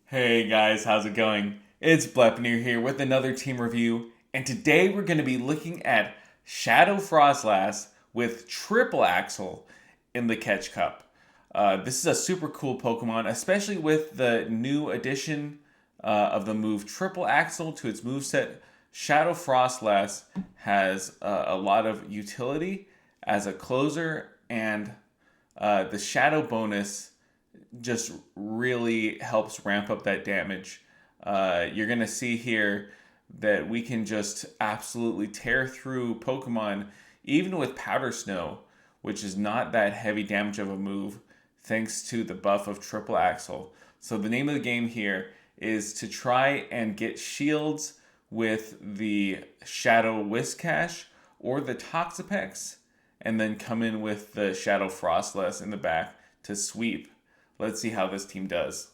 Hey guys, how's it going? It's Blepnir here with another team review, and today we're going to be looking at Shadow FROSLASS with Triple Axle in the Catch Cup. This is a super cool Pokemon, especially with the new addition of the move Triple Axle to its moveset. Shadow FROSLASS has a lot of utility as a closer, and the Shadow bonus just really helps ramp up that damage. You're going to see here that we can just absolutely tear through Pokemon, even with Powder Snow, which is not that heavy damage of a move, thanks to the buff of Triple Axle. So the name of the game here is to try and get shields with the Shadow Whiscash or the Toxapex, and then come in with the Shadow Frostless in the back to sweep. Let's see how this team does.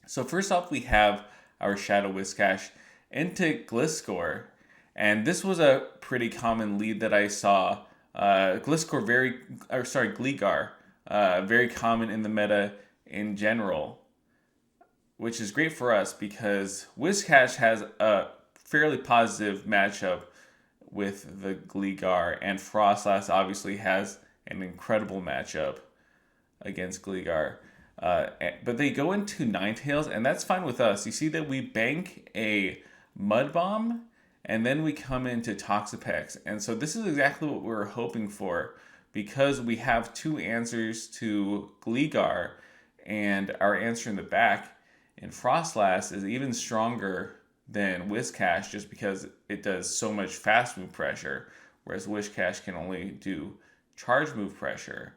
So first off, we have our Shadow Whiscash into Gliscor. And this was a pretty common lead that I saw. Gligar, very common in the meta in general, which is great for us because Whiscash has a fairly positive matchup with the Gligar, and Frostlass obviously has an incredible matchup against Gligar. But they go into Ninetales, and that's fine with us. You see that we bank a Mud Bomb, and then we come into Toxapex. And so this is exactly what we were hoping for, because we have two answers to Gligar, and our answer in the back in Frostlass is even stronger than Whiscash, just because it does so much fast move pressure, whereas Whiscash can only do charge move pressure.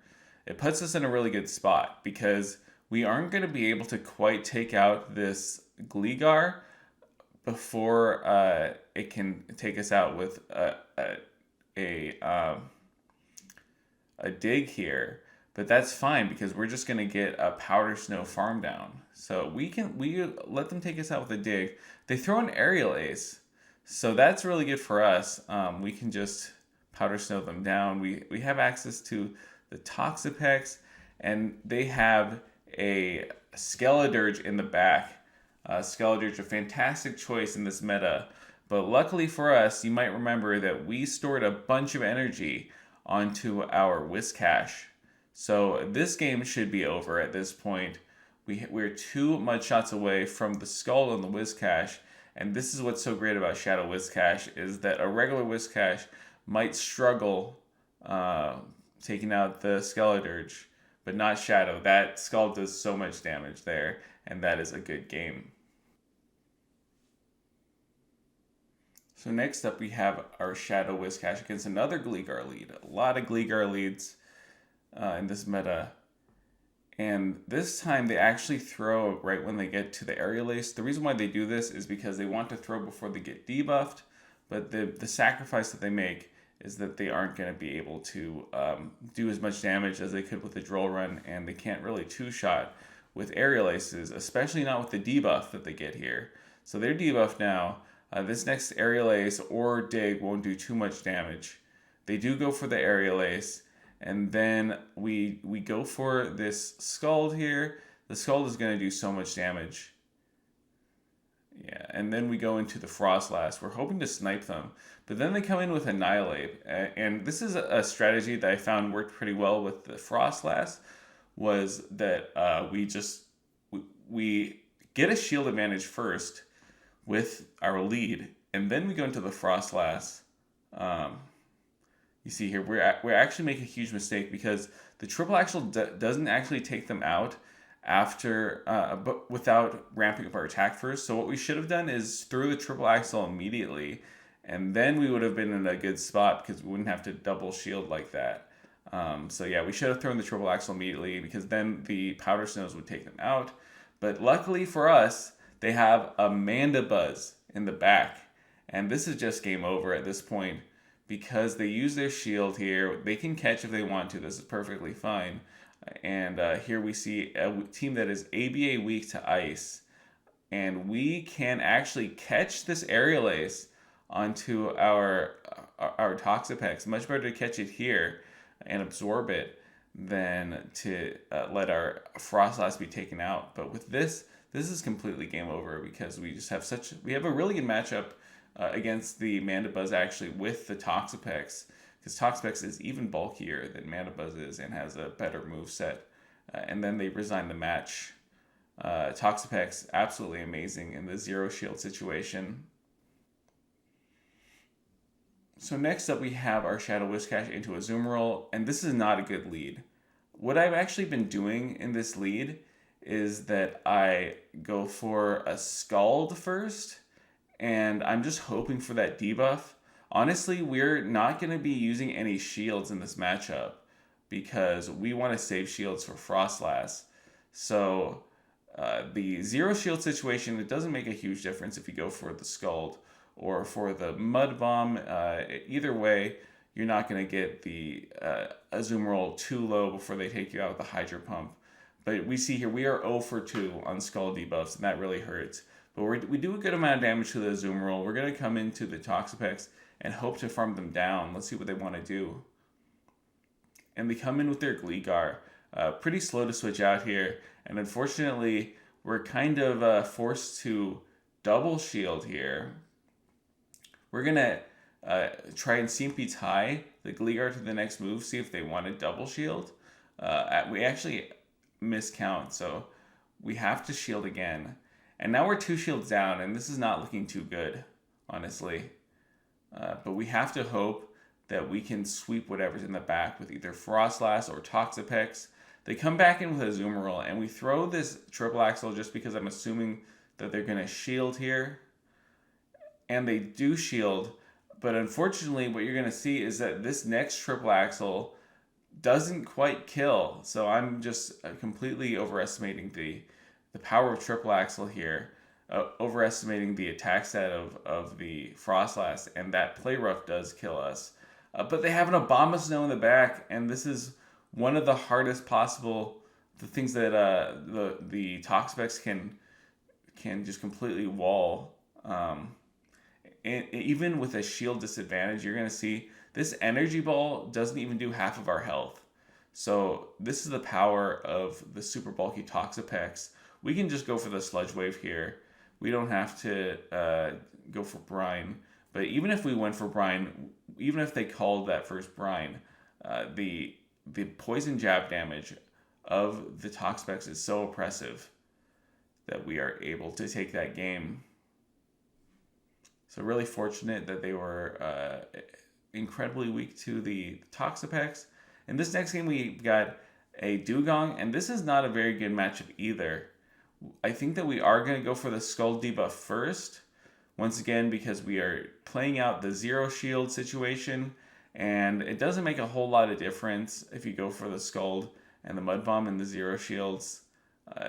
It puts us in a really good spot because we aren't going to be able to quite take out this Gligar before it can take us out with a dig here. But that's fine because we're just going to get a Powder Snow farm down. So we let them take us out with a dig. They throw an Aerial Ace, so that's really good for us. We can just Powder Snow them down. We have access to the Toxapex, and they have a Skeledirge in the back. Skeledirge, a fantastic choice in this meta. But luckily for us, you might remember that we stored a bunch of energy onto our Whiscash. So this game should be over at this point. We're 2 mud shots away from the Skull and the Whiscash, and this is what's so great about Shadow Whiscash, is that a regular Whiscash might struggle taking out the Skeledirge, but not Shadow. That Skull does so much damage there, and that is a good game. So next up we have our Shadow Whiscash against another Gligar lead. A lot of Gligar leads in this meta. And this time they actually throw right when they get to the Aerial Ace. The reason why they do this is because they want to throw before they get debuffed, but the sacrifice that they make is that they aren't going to be able to do as much damage as they could with the Droll Run, and they can't really two-shot with Aerial Aces, especially not with the debuff that they get here. So they're debuffed now. This next Aerial Ace or Dig won't do too much damage. They do go for the Aerial Ace, and then we go for this Scald here. The Scald is going to do so much damage. Yeah, and then we go into the Frostlass. We're hoping to snipe them, but then they come in with Annihilate. And this is a strategy that I found worked pretty well with the Frostlass, was that we get a shield advantage first with our lead, and then we go into the Frostlass. You see here, we're actually making a huge mistake because the Triple Axle doesn't actually take them out after, but without ramping up our attack first. So what we should have done is threw the Triple Axle immediately, and then we would have been in a good spot because we wouldn't have to double shield like that. So yeah, we should have thrown the Triple Axle immediately because then the Powder Snows would take them out. But luckily for us, they have a Mandibuzz in the back, and this is just game over at this point because they use their shield here. They can catch if they want to. This is perfectly fine. And here we see a team that is ABA weak to ice. And we can actually catch this Aerial Ace onto our Toxapex. Much better to catch it here and absorb it than to let our FROSLASS be taken out. But with this is completely game over because we have a really good matchup against the Mandibuzz actually with the Toxapex, because Toxapex is even bulkier than Mandibuzz is and has a better move set. And then they resign the match. Toxapex absolutely amazing in the zero shield situation. So next up we have our Shadow Whiscash into a Azumarill, and this is not a good lead. What I've actually been doing in this lead is that I go for a Scald first, and I'm just hoping for that debuff. Honestly, we're not going to be using any shields in this matchup because we want to save shields for FROSLASS. So the zero shield situation, it doesn't make a huge difference if you go for the Scald or for the Mud Bomb. Either way, you're not going to get the Azumarill too low before they take you out with the Hydro Pump. But we see here we are 0 for 2 on Scald debuffs, and that really hurts. But we do a good amount of damage to the Azumarill. We're going to come into the Toxapex and hope to farm them down. Let's see what they want to do. And they come in with their Gligar. Pretty slow to switch out here. And unfortunately, we're kind of forced to double shield here. We're going to try and CMP tie the Gligar to the next move, see if they want to double shield. We actually miscount, so we have to shield again. And now we're 2 shields down, and this is not looking too good, honestly. But we have to hope that we can sweep whatever's in the back with either FROSLASS or Toxapex. They come back in with a Azumarill, and we throw this Triple Axle just because I'm assuming that they're going to shield here. And they do shield, but unfortunately what you're going to see is that this next Triple Axle doesn't quite kill. So I'm just completely overestimating the power of Triple Axle here, overestimating the attack stat of the FROSLASS, and that Play Rough does kill us. But they have an Abomasnow in the back, and this is one of the hardest possible things that the Toxapex can just completely wall. And even with a shield disadvantage, you're going to see this Energy Ball doesn't even do half of our health. So this is the power of the super bulky Toxapex. We can just go for the Sludge Wave here. We don't have to go for Brine. But even if we went for Brine, even if they called that first Brine, the poison jab damage of the Toxapex is so oppressive that we are able to take that game. So really fortunate that they were incredibly weak to the Toxapex. In this next game, we got a Dugong, and this is not a very good matchup either. I think that we are going to go for the Skull debuff first, once again, because we are playing out the zero shield situation, and it doesn't make a whole lot of difference if you go for the Skull and the Mud Bomb and the zero shields.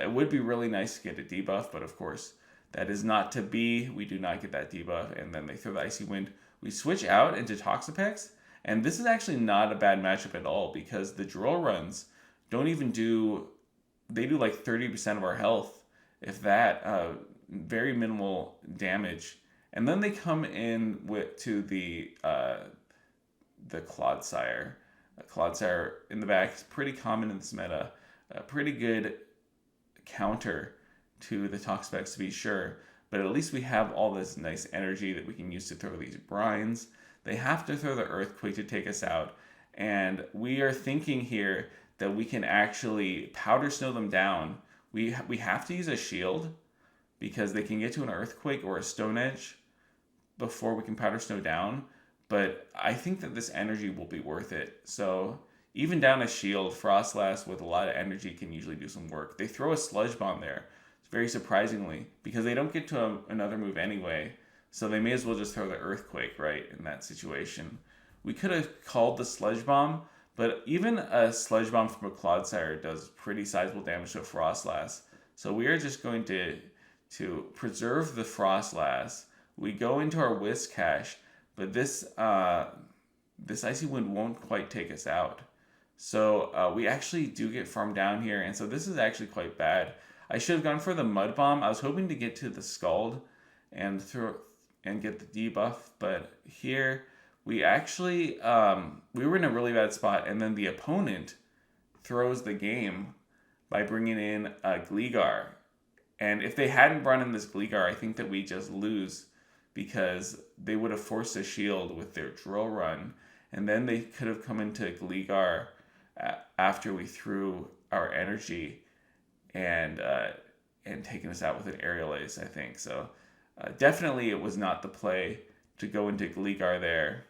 It would be really nice to get a debuff, but of course, that is not to be. We do not get that debuff, and then they throw the Icy Wind. We switch out into Toxapex, and this is actually not a bad matchup at all because the drill runs don't even do, they do like 30% of our health, if that, very minimal damage. And then they come in to the Clodsire. Clodsire in the back is pretty common in this meta. A pretty good counter to the Toxapex to be sure, but at least we have all this nice energy that we can use to throw these brines. They have to throw the Earthquake to take us out, and we are thinking here that we can actually Powder Snow them down. We have to use a shield because they can get to an Earthquake or a Stone Edge before we can Powder Snow down, but I think that this energy will be worth it. So even down a shield, FROSLASS with a lot of energy can usually do some work. They throw a Sludge Bomb there, very surprisingly, because they don't get to another move anyway, so they may as well just throw the Earthquake, right, in that situation. We could have called the Sludge Bomb, but even a Sludge Bomb from a Clodsire does pretty sizable damage to a FROSLASS. So we are just going to preserve the FROSLASS. We go into our Whiscash, but this Icy Wind won't quite take us out. So we actually do get farmed down here, and so this is actually quite bad. I should have gone for the Mud Bomb. I was hoping to get to the Scald and get the debuff, but here we actually we were in a really bad spot, and then the opponent throws the game by bringing in Gligar. And if they hadn't brought in this Gligar, I think that we just lose because they would have forced a shield with their drill run. And then they could have come into Gligar after we threw our energy and taken us out with an aerial ace, I think. So definitely it was not the play to go into Gligar there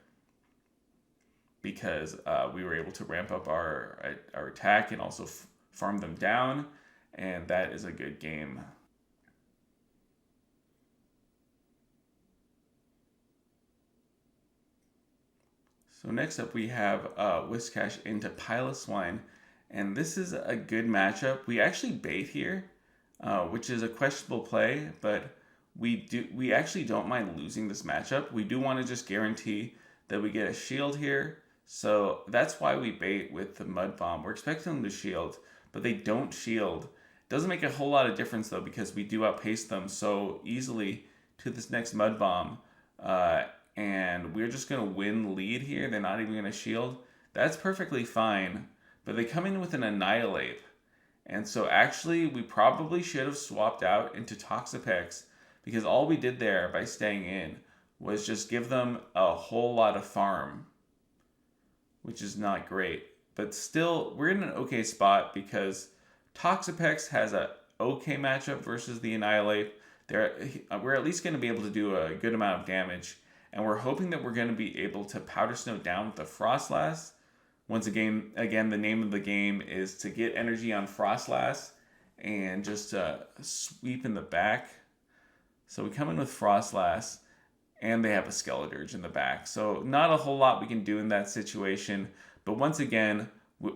because we were able to ramp up our attack and also farm them down. And that is a good game. So next up we have Whiscash into Piloswine, and this is a good matchup. We actually bait here, which is a questionable play, but we actually don't mind losing this matchup. We do want to just guarantee that we get a shield here, so that's why we bait with the Mud Bomb. We're expecting them to shield, but they don't shield. Doesn't make a whole lot of difference though because we do outpace them so easily to this next Mud Bomb. And we're just going to win lead here. They're not even going to shield. That's perfectly fine. But they come in with an Annihilate. And so actually, we probably should have swapped out into Toxapex because all we did there by staying in was just give them a whole lot of farm, which is not great. But still, we're in an okay spot because Toxapex has a okay matchup versus the Annihilate. We're at least going to be able to do a good amount of damage. And we're hoping that we're going to be able to Powder Snow down with the FROSLASS. Once again, the name of the game is to get energy on FROSLASS and just sweep in the back. So we come in with FROSLASS, and they have a Skeledirge in the back. So not a whole lot we can do in that situation. But once again,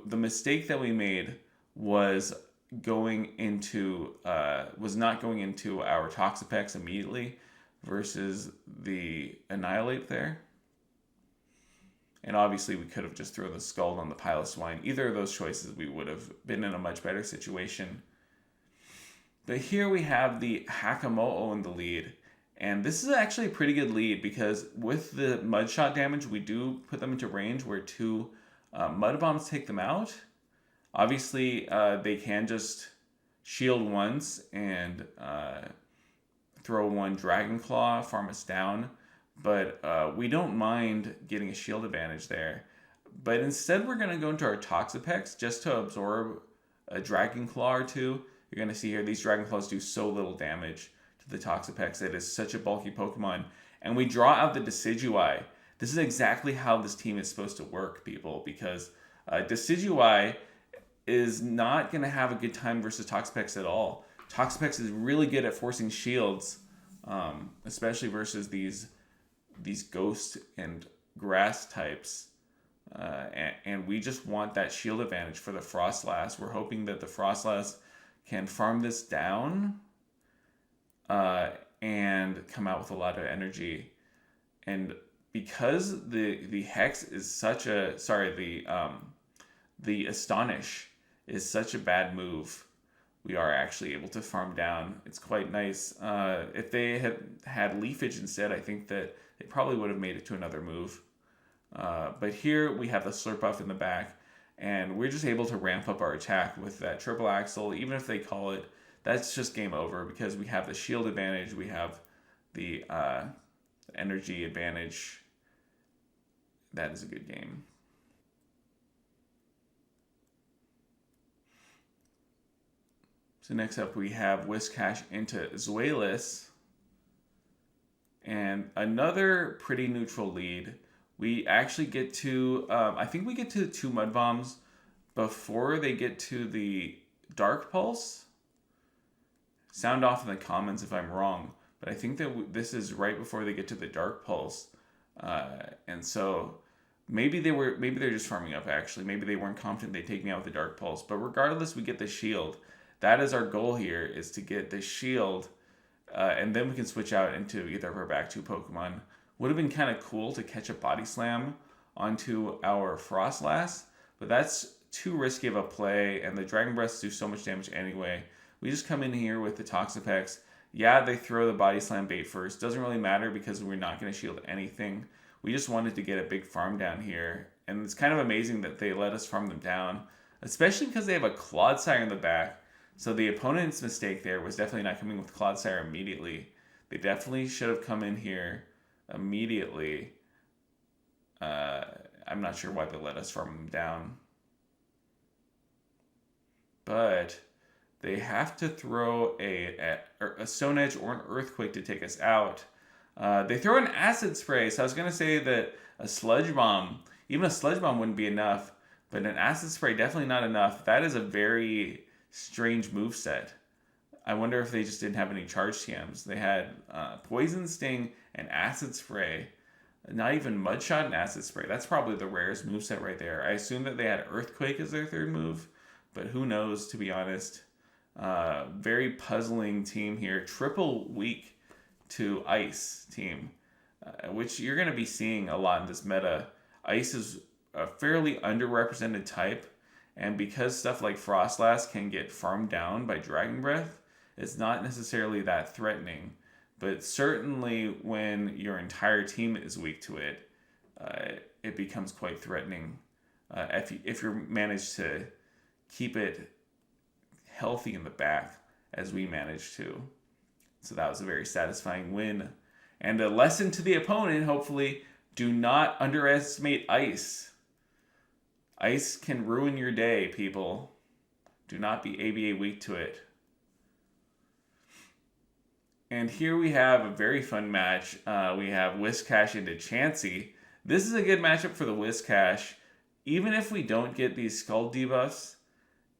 the mistake that we made was not going into our Toxapex immediately versus the Annihilate there. And obviously we could have just thrown the Scald on the Piloswine. Either of those choices, we would have been in a much better situation. But here we have the Hakamo'o in the lead. And this is actually a pretty good lead because with the Mud Shot damage, we do put them into range where two Mud Bombs take them out. Obviously, they can just shield once and throw one Dragon Claw, farm us down, but we don't mind getting a shield advantage there. But instead, we're going to go into our Toxapex just to absorb a Dragon Claw or two. You're going to see here, these Dragon Claws do so little damage to the Toxapex. It is such a bulky Pokemon. And we draw out the Decidueye. This is exactly how this team is supposed to work, people, because Decidueye is not going to have a good time versus Toxapex at all. Toxapex is really good at forcing shields, especially versus these ghost and grass types. And we just want that shield advantage for the FROSLASS. We're hoping that the FROSLASS can farm this down and come out with a lot of energy. And because the Hex is such a the Astonish is such a bad move, we are actually able to farm down. It's quite nice. If they had Leafage instead, I think that they probably would have made it to another move. But here we have the Slurp Buff in the back, and we're just able to ramp up our attack with that triple axle. Even if they call it, that's just game over because we have the shield advantage, we have the energy advantage. That is a good game. So next up we have Whiscash into Zweilous. And another pretty neutral lead. We actually get to, I think we get to 2 Mud Bombs before they get to the Dark Pulse. Sound off in the comments if I'm wrong, but I think that this is right before they get to the Dark Pulse. And so maybe they're just farming up actually. Maybe they weren't confident they'd take me out with the Dark Pulse. But regardless, we get the shield. That is our goal here, is to get the shield, and then we can switch out into either of our back 2 Pokemon. Would have been kind of cool to catch a Body Slam onto our FROSLASS, but that's too risky of a play, and the Dragon Breaths do so much damage anyway. We just come in here with the Toxapex. Yeah, they throw the Body Slam bait first. Doesn't really matter because we're not going to shield anything. We just wanted to get a big farm down here, and it's kind of amazing that they let us farm them down. especially because they have a Clodsire in the back. So the opponent's mistake there was definitely not coming with Clodsire immediately. They definitely should have come in here immediately. I'm not sure why they let us farm them down. But they have to throw a Stone Edge or an Earthquake to take us out. They throw an Acid Spray, so I was going to say that a Sludge Bomb, even a Sludge Bomb wouldn't be enough, but an Acid Spray definitely not enough. That is a very strange moveset. I wonder if they just didn't have any charge TMs. They had Poison Sting and Acid Spray. Not even Mudshot and Acid Spray. That's probably the rarest moveset right there. I assume that they had Earthquake as their third move, but who knows, to be honest. Very puzzling team here. Triple weak to Ice team, which you're going to be seeing a lot in this meta. Ice is a fairly underrepresented type, and because stuff like FROSLASS can get farmed down by Dragon Breath, it's not necessarily that threatening. But certainly when your entire team is weak to it, it becomes quite threatening if you manage to keep it healthy in the back, as we managed to. So that was a very satisfying win. And a lesson to the opponent, hopefully, do not underestimate Ice. Ice can ruin your day, people. Do not be ABA weak to it. And here we have a very fun match. We have Whiscash into Chansey. This is a good matchup for the Whiscash. Even if we don't get these Skull debuffs,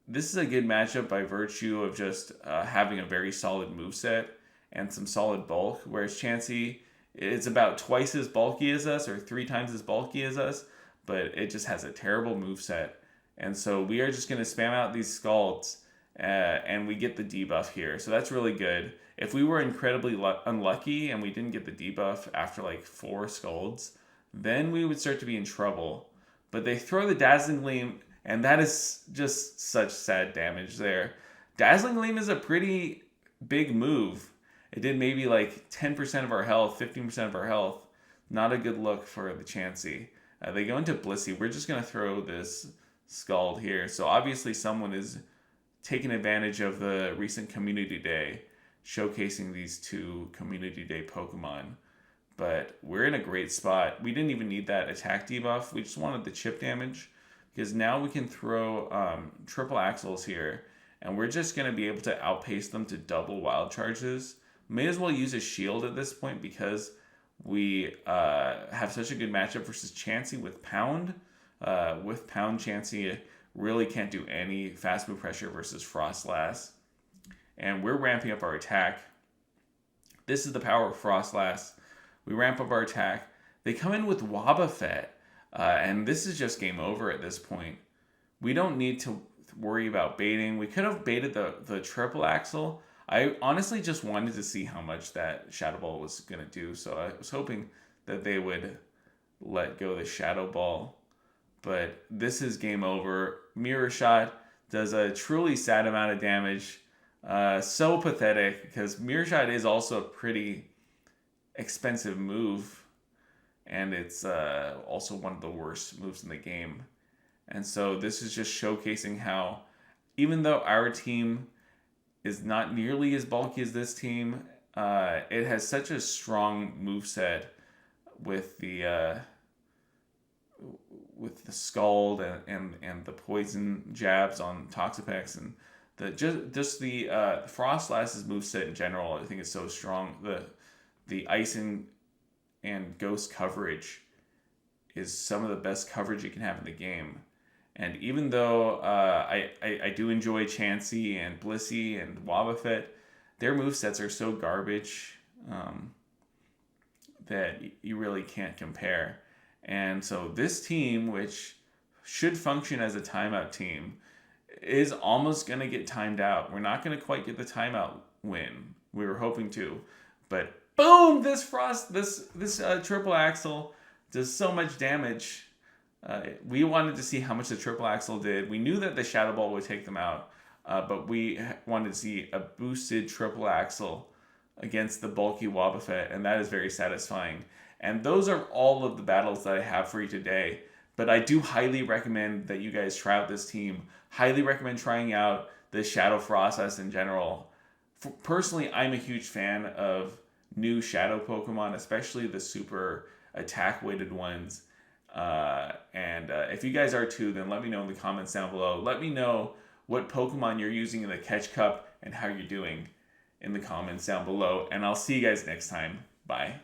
this is a good matchup by virtue of just having a very solid moveset and some solid bulk, whereas Chansey is about twice as bulky as us or 3 times as bulky as us, but it just has a terrible moveset. And so we are just going to spam out these Scalds and we get the debuff here. So that's really good. If we were incredibly unlucky and we didn't get the debuff after like 4 Scalds, then we would start to be in trouble. But they throw the Dazzling Gleam, and that is just such sad damage there. Dazzling Gleam is a pretty big move. It did maybe like 10% of our health, 15% of our health. Not a good look for the Chansey. They go into Blissey. We're just going to throw this Scald here. So obviously someone is taking advantage of the recent Community Day, showcasing these 2 Community Day Pokemon. But we're in a great spot. We didn't even need that attack debuff. We just wanted the chip damage, because now we can throw triple axles here, and we're just going to be able to outpace them to double wild charges. May as well use a shield at this point, because we have such a good matchup versus Chansey with Pound. With Pound, Chansey really can't do any fast move pressure versus Frostlass. And we're ramping up our attack. This is the power of Frostlass. We ramp up our attack. They come in with Wobbuffet. And this is just game over at this point. We don't need to worry about baiting. We could have baited the triple axle. I honestly just wanted to see how much that Shadow Ball was going to do. So I was hoping that they would let go the Shadow Ball. But this is game over. Mirror Shot does a truly sad amount of damage. So pathetic, because Mirror Shot is also a pretty expensive move. And it's also one of the worst moves in the game. And so this is just showcasing how, even though our team is not nearly as bulky as this team, it has such a strong moveset with the Scald and the poison jabs on Toxapex, and the Frostlass's moveset in general. I think is so strong. The icing and ghost coverage is some of the best coverage you can have in the game. And even though I do enjoy Chansey and Blissey and Wobbuffet, their movesets are so garbage that you really can't compare. And so this team, which should function as a timeout team, is almost going to get timed out. We're not going to quite get the timeout win. We were hoping to, but boom! This triple axle does so much damage. We wanted to see how much the triple axle did. We knew that the Shadow Ball would take them out, but we wanted to see a boosted triple axle against the bulky Wobbuffet, and that is very satisfying. And those are all of the battles that I have for you today. But I do highly recommend that you guys try out this team. Highly recommend trying out the Shadow FROSLASS in general. Personally, I'm a huge fan of new Shadow Pokemon, especially the super attack weighted ones. And if you guys are too, then let me know in the comments down below. Let me know what Pokemon you're using in the Catch Cup and how you're doing in the comments down below. And I'll see you guys next time. Bye.